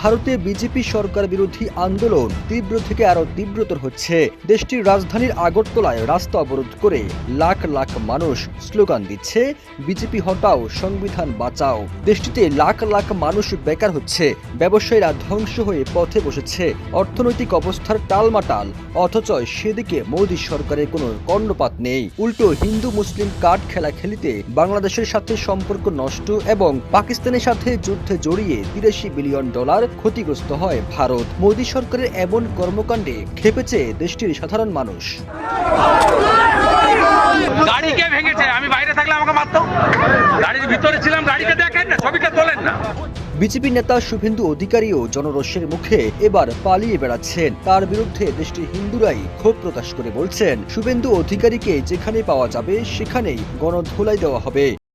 ভারতে বিজেপি সরকার বিরোধী আন্দোলন তীব্র থেকে আরো তীব্রতর হচ্ছে। দেশটির রাজধানীর আগরতলায় রাস্তা অবরোধ করে লাখ লাখ মানুষ স্লোগান দিচ্ছে, বিজেপি হটাও, সংবিধান বাঁচাও। দেশটিতে লাখ লাখ মানুষ বেকার হচ্ছে, ব্যবসায়ীরা ধ্বংস হয়ে পথে বসেছে, অর্থনৈতিক অবস্থার টালমাটাল, অথচ সেদিকে মোদী সরকারের কোনো কর্ণপাত নেই। উল্টো হিন্দু মুসলিম কার্ড খেলা খেলিতে বাংলাদেশের সাথে সম্পর্ক নষ্ট এবং পাকিস্তানের সাথে যুদ্ধে জড়িয়ে $83 বিলিয়ন ক্ষতিগ্রস্ত হয় ভারত। মোদী সরকারের এমন কর্মকাণ্ডে খেপেছে দেশটির সাধারণ মানুষ। গাড়িকে ভেঙেছে, আমি বাইরে থাকলে আমাকে মারতো, গাড়ির ভিতরে ছিলাম, গাড়িকে দেখেন না, ছবিটা তোলেন না। বিজেপি নেতা শুভেন্দু অধিকারীও জনরোষের মুখে এবার পালিয়ে বেড়াচ্ছেন। তার বিরুদ্ধে দেশটির হিন্দুরাই ক্ষোভ প্রকাশ করে বলছেন, শুভেন্দু অধিকারীকে যেখানে পাওয়া যাবে সেখানেই গণধোলাই দেওয়া হবে।